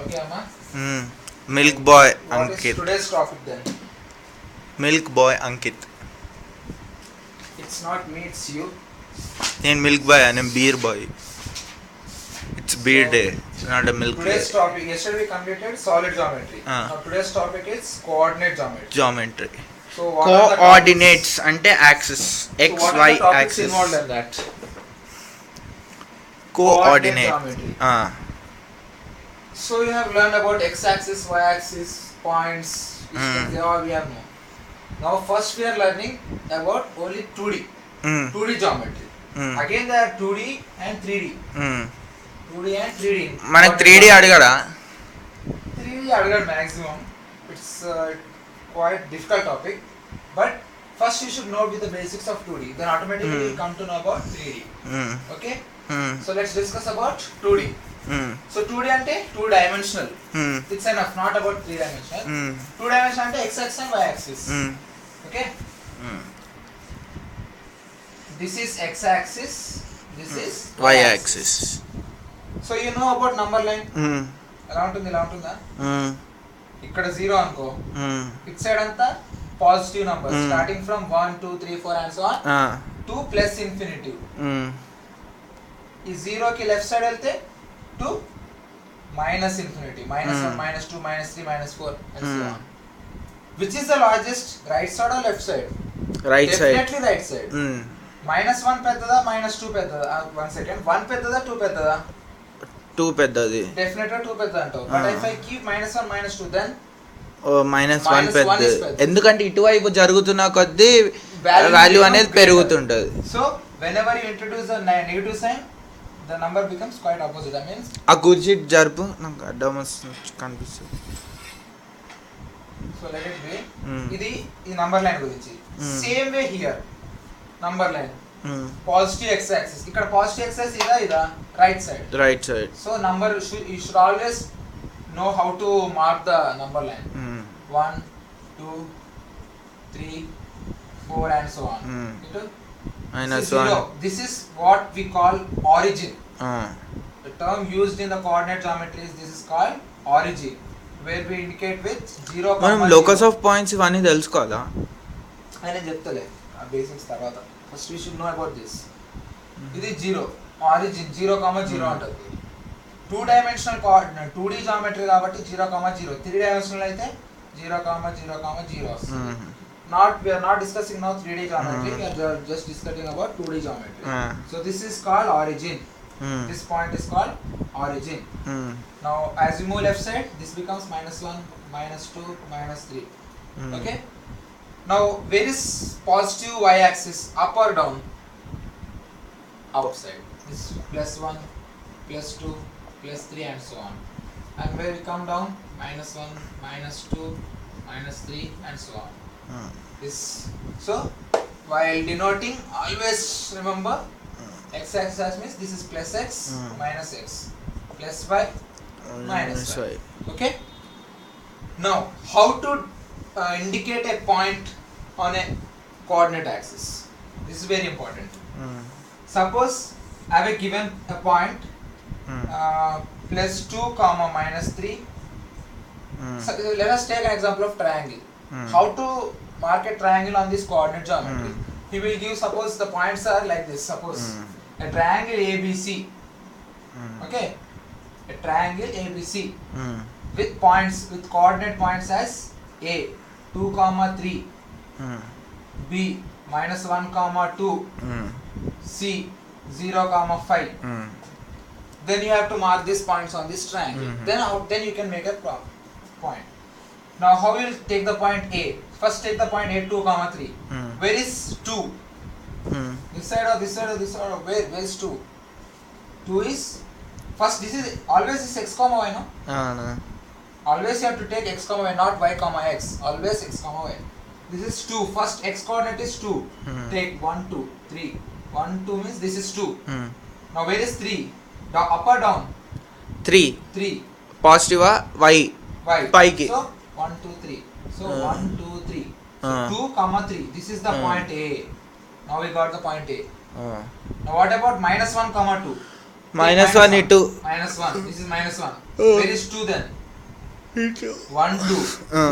Okay, Amma. Milk boy What is Ankit. today's topic then? Milk boy Ankit. It's not me, it's you. నేను milk boy నేను beer boy. It's beer day, not a milk Today's day. topic, yesterday we completed solid geometry. Now today's topic is coordinate geometry. Geometry. So what are the Coordinates అంటే axis topics? x So what y are the topics axis. involved in that? Coordinate. geometry. So you have learned about x-axis, y-axis, points, distance, all we have known. Now first we are learning about only 2D. 2D geometry. Again there are 2D and 3D. 2D and 3D. మనకి 3D అడగడా? 3D అడగడు maximum. It's quite difficult topic. But first you should know with the basics of 2D. Then automatically you come to know about 3D. Okay? So let's discuss about 2D. So 2D అంటే 2 dimensional. It's enough, not about 3 dimensional. 2 dimensional అంటే x axis and y axis. Okay? This is x axis, this is y axis. So you know about number line. ఎలా ఉంటుంది, ఇలా ఉంటుందా? ఇక్కడ 0 అనుకో, it side అంతా positive number starting from 1 2 3 4 and so on to plus infinity. ఈ 0 కి left side వెళ్తే to minus infinity, -1 -2 -3 -4 and so on. Which is the largest, right side or left side? Right side. Definitely right side. -1 పెద్దదా -2 పెద్దదా? 1 second, 1 పెద్దదా 2 పెద్దదా? 2 పెద్దది. Definitely 2 పెద్ద అంటావు. But if I keep -1 -2 then -1 పెద్ద. ఎందుకంటే ఇటువైపు జరుగుతున్న కొద్దీ వాల్యూ అనేది పెరుగుతుంటది. So whenever you introduce a negative sign, the number becomes quite opposite. That means ఆ కుర్చీ జరుపు, నాకు అడ్డం కనిపిస్తుంది. So let it be. ఇది ఈ నంబర్ లైన్ గురించి. Same way here number line positive x axis. ఇక్కడ పాజిటివ్ x యాక్సిస్ ఇదా right side. Right side. So number you should always know how to mark the number line. 1 2 3 4 and so on. -1. This is what we call origin. The term used in the coordinate geometry is this is called origin, where we indicate with 0, మనం locus of points ఇవన్నీ తెలుసుకోవాలా? నేను చెప్తలే ఆ basics తర్వాత. First we should know about this. ఇది 0 origin 0, 0 అంటది. 2 dimensional coordinate 2D geometry కాబట్టి 0, 0. 3 dimensional అయితే 0, 0, 0 వస్తుంది. We are not discussing now 3D geometry. We are just discussing about 2D geometry. So this is called origin. This point is called origin. Now as we move left side, this becomes -1 -2 -3. Okay? Now where is positive y axis, up or down? Outside. This +1 +2 +3 and so on. And where we come down, -1 -2 -3 and so on. This. So while denoting, always remember x axis means this is +x -x, +y -y. Okay? Now how to indicate a point on a coordinate axis? This is very important. Suppose I have given a point +2, -3. So let us take an example of triangle. How to mark a triangle on this coordinate geometry? He will give, suppose the points are like this. Suppose a triangle ABC. Okay, a triangle ABC with points, with coordinate points as A 2, 3, B -1, 2, C 0, 5. Then you have to mark these points on this triangle. Then you can make a point. Now how will you take the point A? First take the point A 2, 3. Where is 2? This side or this side or this side? Where is 2? 2 is first. This is always is x, y, no? Always you have to take x, y, not y, x. Always x, y. This is 2. First x coordinate is 2. Take 1 2 3. 1 2 means this is 2. Now where is 3? Up or down? 3. 3. Positive y పైకి. So 1 2 3. So 1 2 3. So 2, 3. This is the point A. Now we got the point A. Now what about -1, 2? -1 ఇటు. -1. This is -1. Where is 2 then? 1, 2.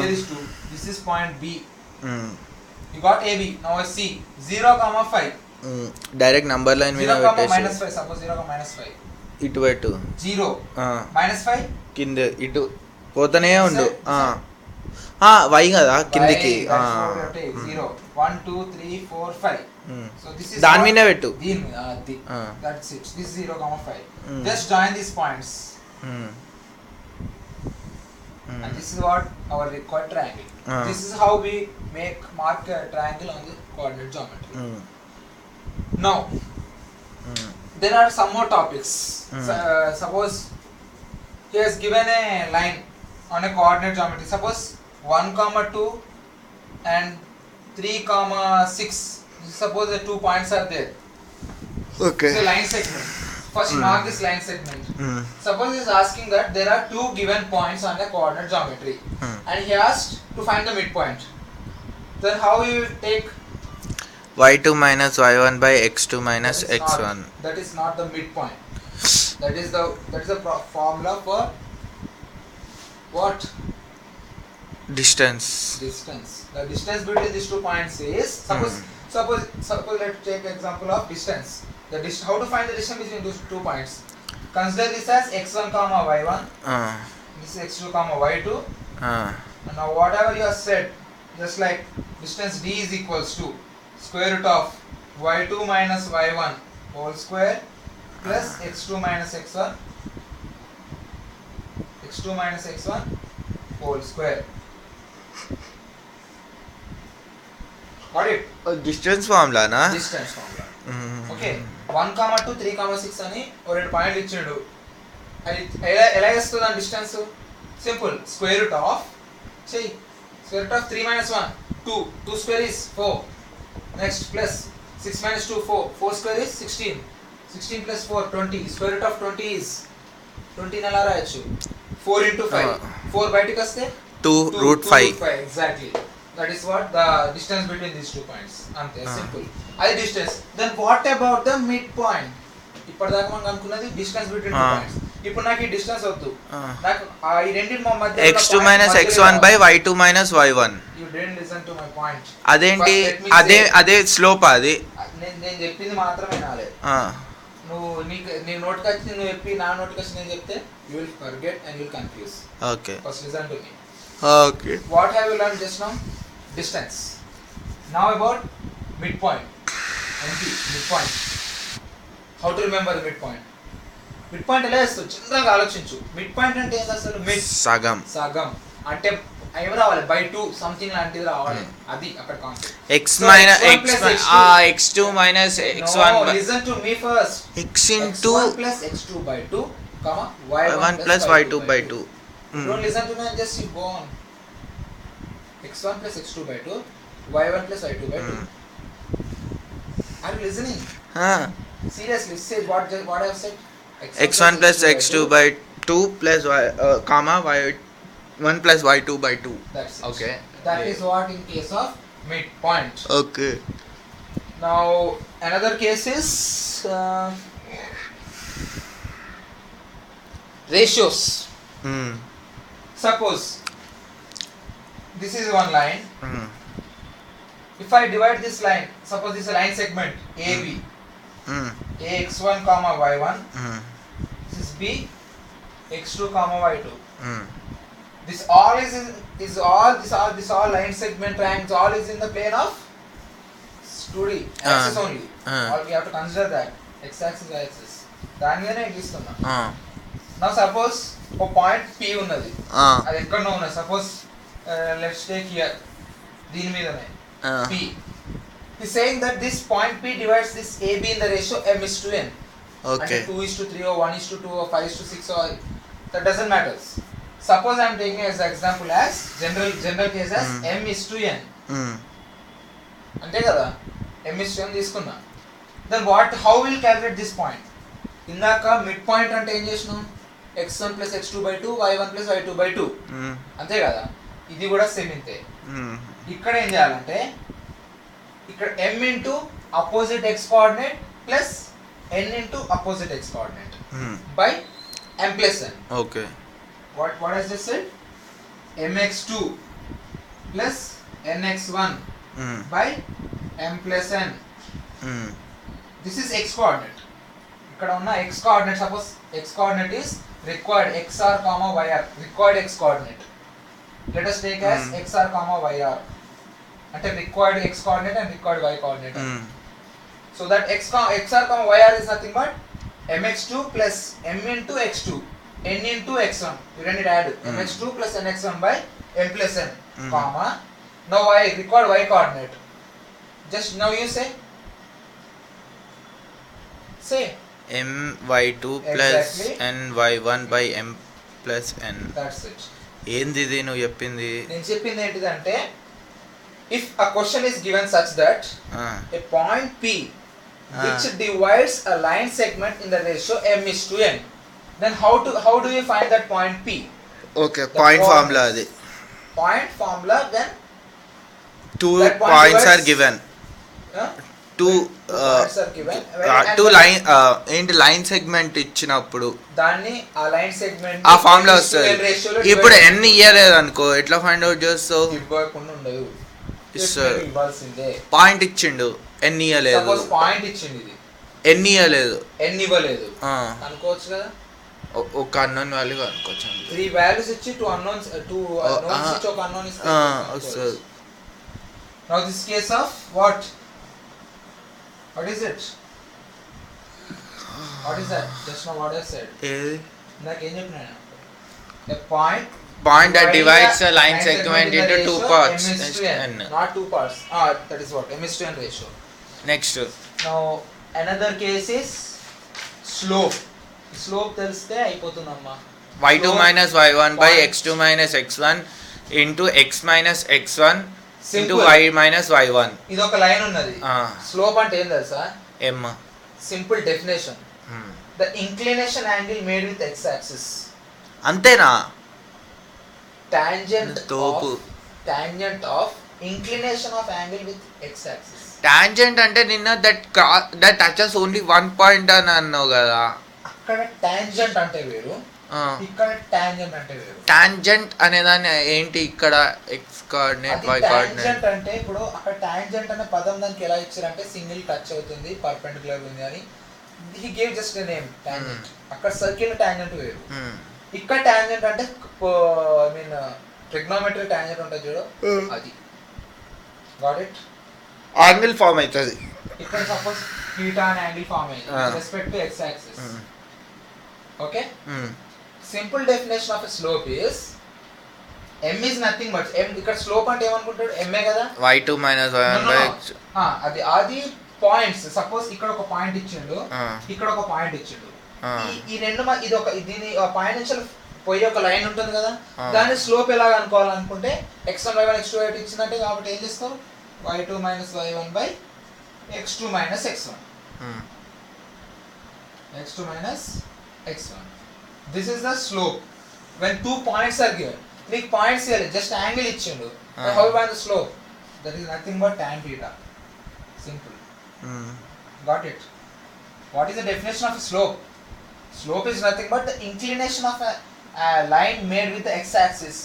Here is 2. This is point B. You got AB. Now I see 0, 5. Direct number line మీద 0, పెట్టేసి minus 5. Suppose 0, minus 5. ఇటు పెట్టు 0. Minus 5. కింద ఇటు పోతనే ఉండు why కదా కిందికి 0, 1, 2, 3, 4, 5. So this is దాని మీద పెట్టు that's it. This is 0, 5. Just join these points. And this is what our required triangle. This is how we mark a triangle on the coordinate geometry. Now there are some more topics. Suppose he has given a line on a coordinate geometry. Suppose 1, 2 and 3, 6. Suppose the 2 points are there. Okay. So line segment. First mark this line segment. Suppose he is asking that there are 2 given points on a coordinate geometry and he asked to find the midpoint. Then how you will take y2 minus y1 by x2 minus x1. That is not the midpoint. That is the formula for what? Distance. The distance between these 2 points is suppose let's take example of distance. How to find the distance between those 2 points? Consider this as x1, y1. This is x2, y2. And now whatever you have said, just like distance d is equals to square root of y2 minus y1 whole square plus x2 minus x1 whole square. Got it? Distance formula na? Distance formula. Okay. 1, 2, 3, 6 అని ఒక 2 పాయింట్లు ఇచ్చిండు. అది ఎలా చేస్తుంది ఆ distance? Simple. Square root of చెయ్యి. Square root of 3 minus 1 2. 2 square is 4. Next plus 6 minus 2 4. 4 square is 16. 16 plus 4 20. Square root of 20 is 20 ఎలా రాయొచ్చు? 4 into 5. 4 బయటికి వస్తే 2 root 5. Exactly. That is what the distance between these 2 points. Ante simple. Adi distance. Then what about the midpoint? ఇప్పటిదాకా మనం అనుకున్నది distance between 2 points. ఇప్పుడు నాకు ఈ distance వద్దు. నాకు ఈ రెండింటి మధ్య x2 minus x1 by y2 minus y1. You didn't listen to my point. అదేంటి అదే స్లోప్ అది నేను చెప్పింది మాత్రమే వినాలి. నువ్వు నీ నోట్ వచ్చి నువ్వు చెప్పి నా నోట్ వచ్చి నేను చెప్తే you will forget and you will confuse. Okay. First listen to me. Okay. What have you learned just now? Distance. Now about midpoint. Midpoint. How to remember the midpoint? Midpoint ఎలా చేస్తావు? చిన్నగా ఆలోచించు. Midpoint అంటే ఏంటి అసలు? సగం అంటే ఏం రావాలి? by 2 సంథింగ్ లాంటిది రావాలి. అది అక్కడ concept. x2 minus x1. No, listen to me first. x into x1 plus x2 by 2, y1 plus y2 by 2. Don't listen to me and just you go on. x1 plus x2 by 2, y1 plus y2 by 2. Are you listening? Seriously, say what I have said. x1 plus x2 by 2 plus y1 plus y2 by 2. That's it. Okay. That is what in case of midpoint. Okay. Now another case is ratios. Suppose this is one line. If I divide this line, suppose this is a line segment AB. Ax1, y1. This is B, x2, y2. This all is all line segment triangles. All is in the plane of 2D axis only. All we have to consider that x-axis, y-axis. దాని మీదనే గీస్తున్నా. Now suppose a point P ఉన్నది. అది ఎక్కడో ఉన్నది. Suppose let's take here. దీని మీదనే P. He's saying that this point P divides this AB in the ratio m:n. Okay. 2:3 or 1:2 or 5:6 or that doesn't matter. Suppose I am taking as example as general case as m:n. అంతే కదా? m:n తీసుకున్నా. Then how will calculate this point? ఇందాక mid point అంటే ఏం చేసినాం? x1 plus x2 by 2, y1 plus y2 by 2. అంతే కదా? ఇది కూడా సేమ్ ఇంతే. ఇక్కడ ఏం చేయాలంటే ఇక్కడ m into opposite x coordinate plus n into opposite x coordinate by m plus n. Okay. what has just said? mx2 plus nx1 by m plus n. This is x coordinate. ఇక్కడ ఉన్న x coordinate, suppose x coordinate is required xr comma yr, required x coordinate. Let us take as xr comma yr, అంటే required x coordinate and required y coordinate. So that xr comma yr is nothing but mx2 plus m into x2 n into x1. You run it add mx2 plus nx1 by m plus n, comma, now y required y coordinate. Just now you say my2 plus exactly. ny1 by m plus n. That's it. ఏంది ఇది నువ్వు చెప్పింది? నేను చెప్పింది ఏంటిదంటే, if a question is given such that a point p which divides a line segment in the ratio m is to n, then how do you find that point p? Okay, point formula అది. Point formula, then two point points divides, are given. Two points are given. two line ఏంటి line segment ఇచ్చినప్పుడు దాన్ని ఆ line segment ఆ formula వస్తుంది. ఇప్పుడు n ఇయ్యలేదు అనుకో, ఎట్లా ఫైండ్ అవుట్ చేస్తావు? ఇవ్వకుండా ఉండదు, ఇస్తారు. ఇవ్వాల్సిందే. పాయింట్ ఇచ్చిండు, n ఇయ్యలేదు. సపోజ్ పాయింట్ ఇచ్చింది, ఇది n ఇయ్యలేదు, n ఇవ్వలేదు అనుకోవచ్చు కదా. ఒక అన్నోన్ వాల్యూ అనుకోవచ్చు. 3 వాల్యూస్ ఇచ్చి 2 అన్నోన్స్ ఇచ్చి ఒక అన్నోన్ ఇస్తే వస్తుంది. Now this case of what is it? What is that? Just now what I said. ఏది? నాకు ఏం చెప్పినా నేను? A point that divides a line segment into two parts. M is to n. Not two parts. That is what m is to n ratio. Next. Now another case is slope. Slope తెలిస్తే అయిపోతుందమ్మా. y2 minus y1 by x2 minus x1 into x minus x1 into y minus y1. ఇది ఒక line ఉన్నది. Slope అంటే ఏం తెలుసా? m. Simple definition, the inclination angle made with x axis. అంతేనా? Tangent of inclination of angle with x axis. Tangent అంటే నిన్న that touches only one point అని అన్నావు కదా. అక్కడ tangent అంటే వేరు, ఇక్కడ tangent అంటే వేరు. Tangent అనేదాన్ని ఏంటి ఇక్కడ x coordinate y coordinate. Tangent అంటే ఇప్పుడు అక్కడ tangent అనే పదం దానికి ఎలా ఇచ్చారంటే సింగిల్ టచ్ అవుతుంది, పర్పెండిక్యులర్ ఉంది అని. he gave just a name tangent. అక్కడ సర్కిల్ tangent వేరు. ఇక్కడ tangent అంటే I mean trigonometry tangent ఉంటుంది చూడు, అది. Got it? యాంగిల్ ఫామ్ అవుతుంది. ఇక్కడ సపోజ్ theta అనే యాంగిల్ ఫామ్ అయ్యింది with respect to x axis. Okay? Simple definition of a slope is m is nothing but m. ఇక్కడ స్లోప్ అంటే ఏమనుకుంటాడు? m ఏ కదా. y2 minus y1 by x. అది points. Suppose ఇక్కడ ఒక పాయింట్ ఇచ్చిండు, ఇక్కడ ఒక పాయింట్ ఇచ్చిండు. ఈ రెండు ఇది ఒక దీని పాయింట్ నుంచి పోయి ఒక లైన్ ఉంటుంది కదా, దాని స్లోప్ ఎలా అనుకోవాలనుకుంటే x1 y1 x2 y2 ఇచ్చిందంటే, కాబట్టి ఏం చేస్తావు? y2 minus y1 by x2 minus x1. x2 minus x1. This is the slope when two points are given. నీకు పాయింట్స్ ఇవ్వాలి, జస్ట్ యాంగిల్ ఇచ్చిండు. How you find the slope? That is nothing but tan theta. Simple. Got it? What is the definition of a slope? Slope is nothing but the inclination of a line made with the x-axis,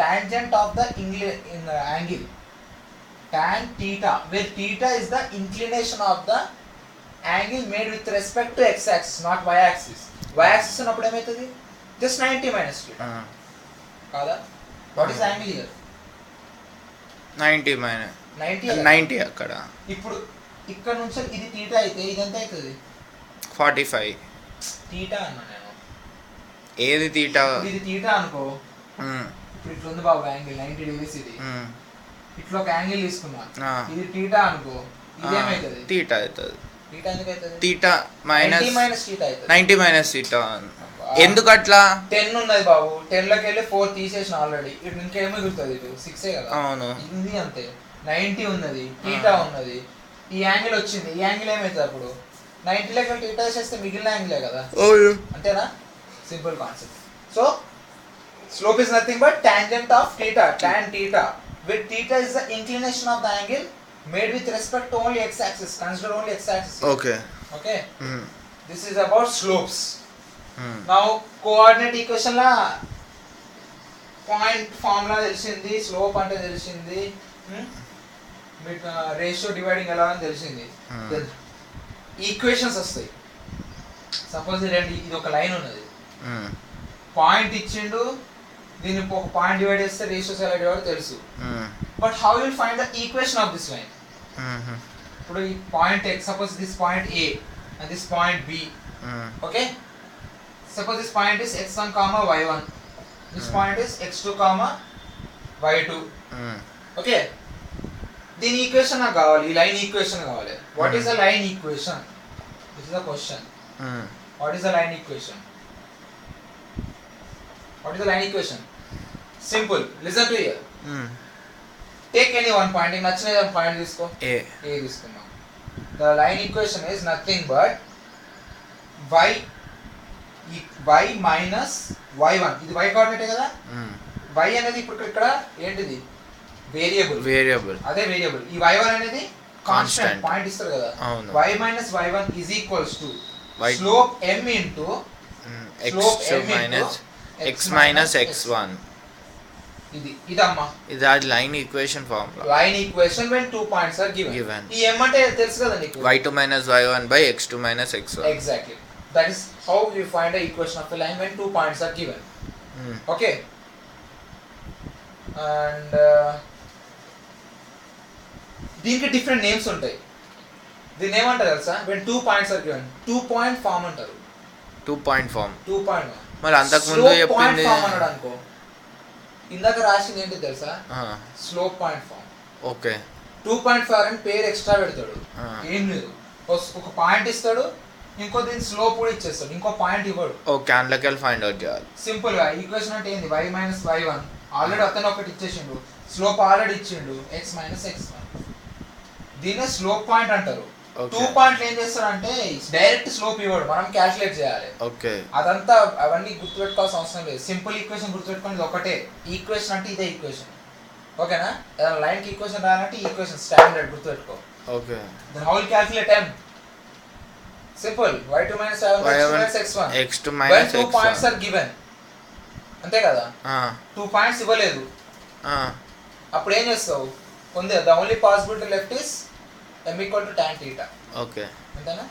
tangent of the angle, tan theta, where theta is the inclination of the angle made with respect to x-axis, not y-axis. Y-axis ఉన్నప్పుడు ఏమవుతుంది? Just 90 minus theta. కాదా? What is the angle here? 90 minus 90 అక్కడ. ఇప్పుడు ఇక్కడ నుంచి ఇది theta అయితే ఇది ఎంత అవుతుంది? 45. theta అన్నా నేను. ఏది theta? ఇది theta అనుకో. ఇప్పుడు ఇట్లా ఉంది బాబు యాంగిల్ 90 డిగ్రీస్ ఇది. ఇట్లా ఒక యాంగిల్ తీసుకున్నా. ఇది theta అనుకో. ఇది ఏమవుతుంది? theta అవుతుంది. theta ఎందుకు అవుతుంది? theta minus 90 minus theta అవుతుంది. 90 minus theta. ఎందుకు అట్లా? 10 ఉన్నది బాబు, 10 లోకి వెళ్ళి 4 తీసేసిన ఆల్రెడీ. ఇటు ఇంకేమో మిగులుతుంది, ఇటు 6 కదా. అవును. ఇది అంతే. 90 ఉన్నది, theta ఉన్నది, ఈ యాంగిల్ వచ్చింది. ఈ యాంగిల్ ఏమవుతుంది అప్పుడు? 90 లోకి వెళ్ళి theta చేస్తే మిగిలిన యాంగిలే కదా. అంతేనా? Simple concept. So slope is nothing but tangent of theta, tan theta, where theta is the inclination of the angle made with respect to only x axis. Consider only x axis. Okay. This is about slopes. Now coordinate equation la point formula తెలిసింది, slope అంటే తెలిసింది, మీకు ratio dividing ఎలా అని తెలిసింది. Equations వస్తాయి. Suppose ఇది ఒక లైన్ ఉన్నది, పాయింట్ ఇచ్చిండు, దీన్ని ఒక పాయింట్ డివైడ్ చేస్తే రేషియోస్ ఎలా డివైడ్ తెలుసు. But how will find the equation of this line? ఇప్పుడు ఈ point X, suppose this point A and this point B. Okay, suppose this point is x1 comma y1, this point is x2 comma y2. Okay, దీని equation నాకు కావాలి, ఈ line equation కావాలి. What is the line equation? This is the question. What is the line equation? What is the line equation? Simple, listen to hear. Take any one point, నీకు నచ్చిన point తీసుకో, ఏ తీసుకున్నాం. The line equation is nothing but y minus y1. ఇది y కోఆర్డినేటే కదా. y అనేది ఇప్పుడు ఇక్కడ ఏంటిది? వేరియబుల్. అదే వేరియబుల్. ఈ y1 అనేది కాన్స్టెంట్ పాయింట్ ఇస్తారు కదా. y minus y1 is equals to slope m into x2 minus x minus x1. ఇదమ్మా, ఇది ఆ line equation formula. Line equation when two points are given. ఈ m అంటే తెలుసు కదా నీకు, y2 minus y1 by x2 minus x1. Exactly. That is how you find the equation of a line when two points are given. Okay, and దీనికి different names ఉంటాయి. దీన్ని ఏమంటారు తెలుసా? when two points are given, 2 point form అంటారు. 2 point form. 2 point. మరి అంతకు ముందు చెప్పింది ఫార్మ్ అన్నాడు అనుకో. ఇందాక రాసింది ఏంటి తెలుసా? Slope point form. Okay, 2 point form అని పేరు ఎక్స్ట్రా పెడతాడు. ఏం లేదు, ఒక పాయింట్ ఇస్తాడు, ఇంకో దీని స్లోప్ కూడా ఇచ్చేస్తాడు, ఇంకో పాయింట్ ఇవ్వడు. ఓకే, అందులోకి వెళ్ళి ఫైండ్ అవుట్ చేయాలి. సింపుల్ గా ఈక్వేషన్ అంటే ఏంది? y మైనస్ y1 ఆల్రెడీ అతను ఒకటి ఇచ్చేసిండు, స్లోప్ ఆల్రెడీ ఇచ్చిండు, x మైనస్ x1. దీన్నే స్లోప్ పాయింట్ అంటారు. 2 పాయింట్లు ఏం చేస్తారంటే డైరెక్ట్ స్లోప్ ఇవ్వడు, మనం క్యాల్కులేట్ చేయాలి. ఓకే, అదంతా అవన్నీ గుర్తుపెట్టుకోవాల్సిన అవసరం లేదు. సింపుల్ ఈక్వేషన్ గుర్తుపెట్టుకునేది ఒకటే. ఈక్వేషన్ అంటే ఇదే ఈక్వేషన్. ఓకేనా? లైన్ కి ఈక్వేషన్ రాయాలంటే ఈక్వేషన్ స్టాండర్డ్ గుర్తుపెట్టుకో. Okay, then how will calculate m? Simple, y2 minus x1. x2 minus x1. 2 points are given. అంతే కదా. 2 పాయింట్స్ ఇవ్వలేదు, అప్పుడు ఏం చేస్తావు? ఉంది, the only possibility left is m equal to tan theta. Okay, అంతేనా?